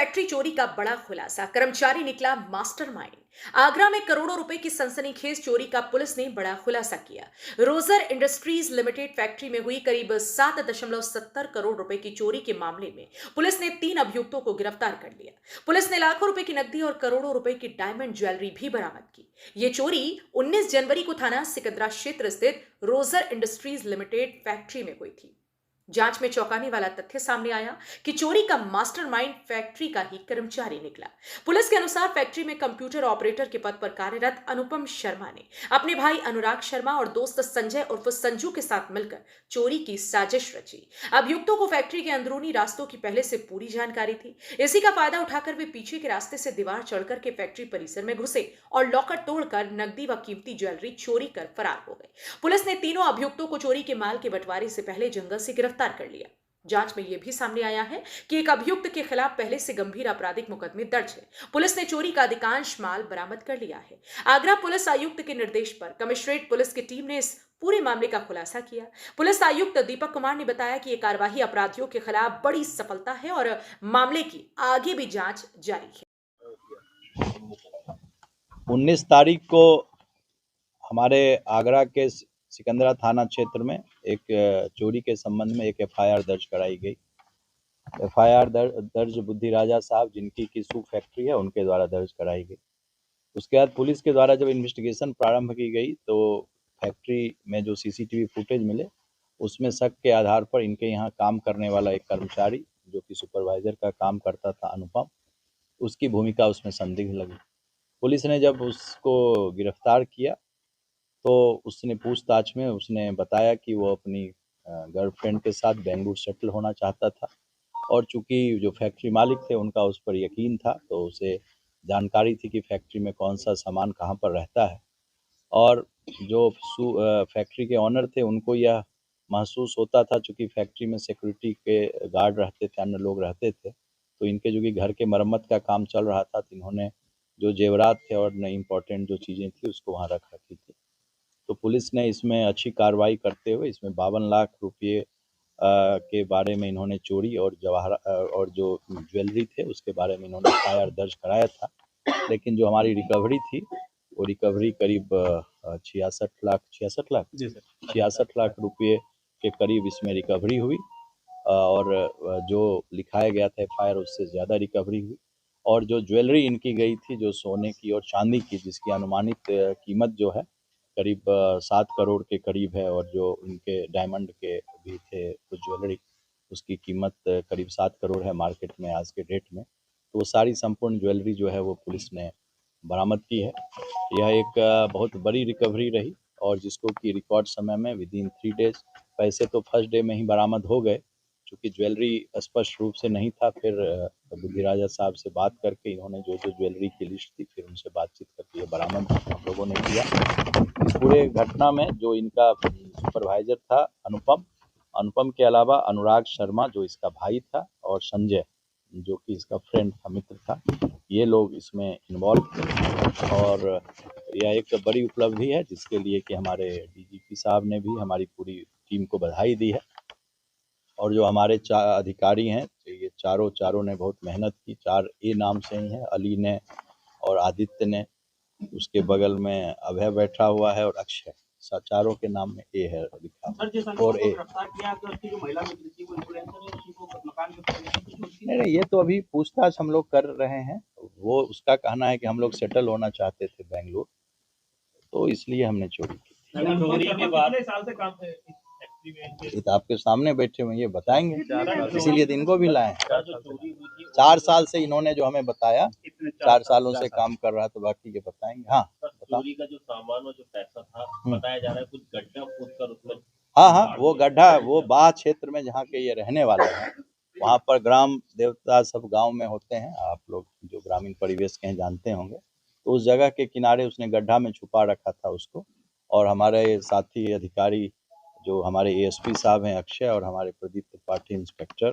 Factory चोरी का बड़ा खुलासा, कर्मचारी निकला मास्टरमाइंड। आगरा में करोड़ों रुपए की सनसनीखेज चोरी का पुलिस ने बड़ा खुलासा किया। रोजर इंडस्ट्रीज लिमिटेड फैक्ट्री में हुई करीब 7.70 करोड़ रुपए की चोरी के मामले में पुलिस ने 3 अभियुक्तों को गिरफ्तार कर लिया। पुलिस ने लाखों रुपए की नकदी और करोड़ों रुपए की डायमंड ज्वेलरी भी बरामद की। ये चोरी 19 जनवरी को थाना सिकंदरा क्षेत्र स्थित रोजर इंडस्ट्रीज लिमिटेड फैक्ट्री में हुई थी। जांच में चौंकाने वाला तथ्य सामने आया कि चोरी का मास्टरमाइंड फैक्ट्री का ही कर्मचारी निकला। पुलिस के अनुसार फैक्ट्री में कंप्यूटर ऑपरेटर के पद पर कार्यरत अनुपम शर्मा ने अपने भाई अनुराग शर्मा और दोस्त संजय उर्फ संजू के साथ मिलकर चोरी की साजिश रची। अभियुक्तों को फैक्ट्री के अंदरूनी रास्तों की पहले से पूरी जानकारी थी। इसी का फायदा उठाकर वे पीछे के रास्ते से दीवार चढ़कर के फैक्ट्री परिसर में घुसे और लॉकर तोड़कर नकदी व कीमती ज्वेलरी चोरी कर फरार हो गए। पुलिस ने तीनों अभियुक्तों को चोरी के माल के बंटवारे से पहले जंगल से गिरफ्तार कर लिया। जांच में यह भी सामने आया है कि एक अभियुक्त के खिलाफ पहले से गंभीर आपराधिक मुकदमे दर्ज है। पुलिस ने चोरी का अधिकांश माल बरामद कर लिया है। आगरा पुलिस आयुक्त के निर्देश पर कमिश्नरेट पुलिस की टीम ने इस पूरे मामले का खुलासा किया। पुलिस आयुक्त दीपक कुमार ने बताया कि यह कार्यवाही अपराधियों के खिलाफ बड़ी सफलता है और मामले की आगे भी जांच जारी है। 19 तारीख को हमारे आगरा के सिकंदरा थाना क्षेत्र में एक चोरी के संबंध में एक एफआईआर दर्ज कराई गई। एफआईआर दर्ज बुद्धि राजा साहब, जिनकी किसू फैक्ट्री है, उनके द्वारा दर्ज कराई गई। उसके बाद पुलिस के द्वारा जब इन्वेस्टिगेशन प्रारंभ की गई तो फैक्ट्री में जो सीसीटीवी फुटेज मिले उसमें शक के आधार पर इनके यहाँ काम करने वाला एक कर्मचारी जो कि सुपरवाइजर का काम करता था, अनुपम, उसकी भूमिका उसमें संदिग्ध लगी। पुलिस ने जब उसको गिरफ्तार किया तो उसने पूछताछ में उसने बताया कि वो अपनी गर्लफ्रेंड के साथ बेंगलुरु सेटल होना चाहता था और चूंकि जो फैक्ट्री मालिक थे उनका उस पर यकीन था तो उसे जानकारी थी कि फैक्ट्री में कौन सा सामान कहाँ पर रहता है और जो फैक्ट्री के ऑनर थे उनको यह महसूस होता था, चूँकि फैक्ट्री में सिक्योरिटी के गार्ड रहते थे, अन्य लोग रहते थे, तो इनके जो कि घर के मरम्मत का काम चल रहा था तो इन्होंने जो जेवरात थे और इम्पोर्टेंट जो चीज़ें थी उसको वहाँ रख रखी थी। तो पुलिस ने इसमें अच्छी कार्रवाई करते हुए इसमें 52 लाख रुपये के बारे में इन्होंने चोरी और और जो ज्वेलरी थे उसके बारे में इन्होंने एफआईआर दर्ज कराया था। लेकिन जो हमारी रिकवरी थी वो रिकवरी करीब 66 लाख रुपये के करीब इसमें रिकवरी हुई और जो लिखाया गया था एफआईआर उससे ज़्यादा रिकवरी हुई। और जो ज्वेलरी इनकी गई थी जो सोने की और चांदी की, जिसकी अनुमानित कीमत जो है करीब 7 करोड़ के करीब है और जो इनके डायमंड के भी थे कुछ ज्वेलरी उसकी कीमत करीब 7 करोड़ है मार्केट में आज के डेट में। तो वो सारी संपूर्ण ज्वेलरी जो है वो पुलिस ने बरामद की है। यह एक बहुत बड़ी रिकवरी रही और जिसको कि रिकॉर्ड समय में विदिन 3 डेज, पैसे तो फर्स्ट डे में ही बरामद हो गए, चूँकि ज्वेलरी स्पष्ट रूप से नहीं था। फिर बुद्धि राजा साहब से बात करके इन्होंने जो ज्वेलरी की लिस्ट थी फिर उनसे बातचीत करके ये बरामद हम लोगों ने किया। इस पूरे घटना में जो इनका सुपरवाइजर था अनुपम के अलावा अनुराग शर्मा जो इसका भाई था और संजय जो कि इसका फ्रेंड था, मित्र था, ये लोग इसमें इन्वॉल्व थे और यह एक बड़ी उपलब्धि है जिसके लिए कि हमारे डीजीपी साहब ने भी हमारी पूरी टीम को बधाई दी है। और जो हमारे अधिकारी हैं ये चारों ने बहुत मेहनत की। 4 ए नाम से ही हैं, अली ने और आदित्य ने, उसके बगल में अभय बैठा हुआ है और अक्षय, चारों के नाम में ए है लिखा और ए। नहीं, ये तो अभी पूछताछ हम लोग कर रहे हैं। वो उसका कहना है कि हम लोग सेटल होना चाहते थे बेंगलुरु, तो इसलिए हमने चोरी की। ये तो आपके सामने बैठे हुए ये बताएंगे, इसीलिए तो इनको भी लाए। 4 साल से इन्होंने जो हमें बताया, 4 सालों से काम कर रहा, तो बाकी ये बताएंगे। हाँ, चोरी का जो सामान और जो पैसा था बताया जा रहा है कुछ गड्ढा खोदकर उसमें। हाँ, वो गड्ढा वो बाह क्षेत्र में जहाँ के ये रहने वाले हैं वहाँ पर ग्राम देवता सब गांव में होते हैं, आप लोग जो ग्रामीण परिवेश के हैं जानते होंगे। तो उस जगह के किनारे उसने गड्ढा में छुपा रखा था उसको। और हमारे साथी अधिकारी जो हमारे एएसपी साहब हैं अक्षय और हमारे प्रदीप त्रिपाठी इंस्पेक्टर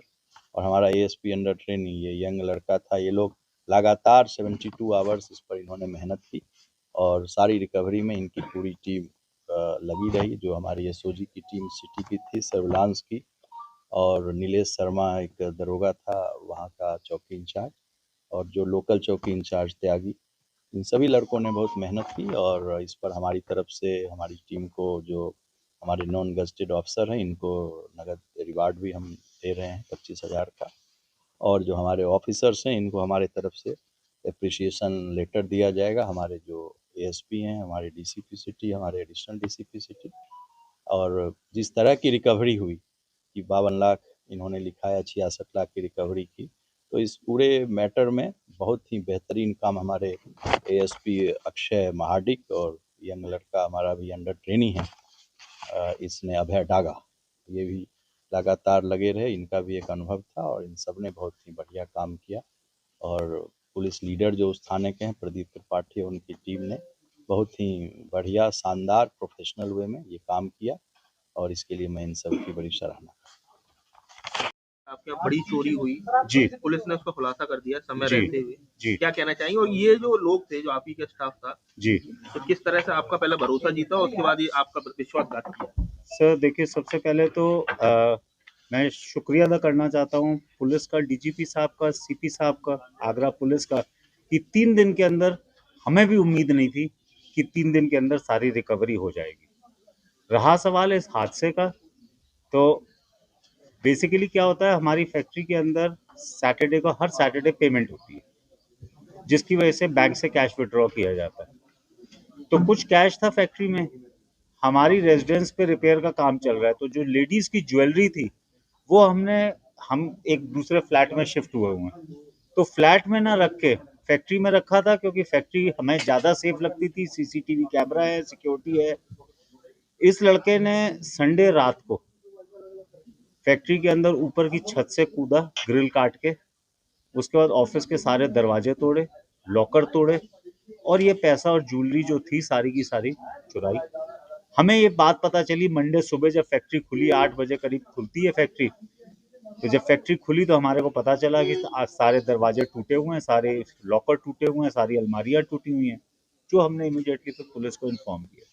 और हमारा एएसपी अंडर ट्रेनिंग ये यंग लड़का था, ये लोग लगातार 72 आवर्स इस पर इन्होंने मेहनत की और सारी रिकवरी में इनकी पूरी टीम लगी रही। जो हमारी एसओजी की टीम सिटी की थी, सर्विलांस की, और नीलेश शर्मा एक दरोगा था वहाँ का चौकी इंचार्ज, और जो लोकल चौकी इंचार्ज त्यागी, इन सभी लड़कों ने बहुत मेहनत की और इस पर हमारी तरफ से हमारी टीम को जो हमारे नॉन गज़टेड ऑफिसर हैं इनको नगद रिवार्ड भी हम दे रहे हैं 25,000 का, और जो हमारे ऑफिसर्स हैं इनको हमारे तरफ से एप्रिसिएशन लेटर दिया जाएगा। हमारे जो एएसपी हैं, हमारे डीसीपी सिटी, हमारे एडिशनल डीसीपी सिटी, और जिस तरह की रिकवरी हुई कि 52 लाख इन्होंने लिखा है, 66 लाख की रिकवरी की, तो इस पूरे मैटर में बहुत ही बेहतरीन काम हमारे एएसपी अक्षय महाडिक और यंग लड़का हमारा भी अंडर ट्रेनिंग है, इसने अभय डागा, ये भी लगातार लगे रहे, इनका भी एक अनुभव था और इन सब ने बहुत ही बढ़िया काम किया। और पुलिस लीडर जो उस थाने के हैं प्रदीप त्रिपाठी और उनकी टीम ने बहुत ही बढ़िया शानदार प्रोफेशनल वे में ये काम किया और इसके लिए मैं इन सब की बड़ी सराहना। आपके यहाँ बड़ी चोरी हुई जी पुलिस ने उसका खुलासा कर दिया समय जी रहते हुए, जी क्या कहना चाहेंगे? और ये जो लोग थे, जो आप ही का स्टाफ था, जी तो किस तरह से आपका पहला भरोसा जीता और उसके बाद ये आपका विश्वासघात किया? सर देखिए, सबसे पहले तो मैं शुक्रिया अदा करना चाहता हूँ पुलिस का, डीजीपी साहब का, सीपी साहब का, आगरा पुलिस का, कि 3 दिन के अंदर, हमें भी उम्मीद नहीं थी कि 3 दिन के अंदर सारी रिकवरी हो जाएगी। रहा सवाल इस हादसे का, तो बेसिकली क्या होता है, हमारी फैक्ट्री के अंदर सैटरडे को, हर सैटरडे पेमेंट होती है, जिसकी वजह से बैंक से कैश विड्रॉ किया जाता है। तो कुछ कैश था फैक्ट्री में, हमारी रेजिडेंस पे रिपेयर का काम चल रहा है, तो जो लेडीज की ज्वेलरी थी वो हम एक दूसरे फ्लैट में शिफ्ट हुए हुए हैं, तो फ्लैट में ना रख के फैक्ट्री में रखा था, क्योंकि फैक्ट्री हमें ज़्यादा सेफ लगती थी, सीसीटीवी कैमरा है, सिक्योरिटी है। इस लड़के ने संडे रात को फैक्ट्री के अंदर ऊपर की छत से कूदा ग्रिल काट के, उसके बाद ऑफिस के सारे दरवाजे तोड़े, लॉकर तोड़े, और ये पैसा और ज्वेलरी जो थी सारी की सारी चुराई। हमें ये बात पता चली मंडे सुबह, जब फैक्ट्री खुली, 8 बजे करीब खुलती है फैक्ट्री, तो जब फैक्ट्री खुली तो हमारे को पता चला कि आज सारे दरवाजे टूटे हुए हैं, सारे लॉकर टूटे हुए हैं, सारी अलमारियां टूटी हुई हैं, जो हमने इमीडिएटली तो पुलिस को इन्फॉर्म किया।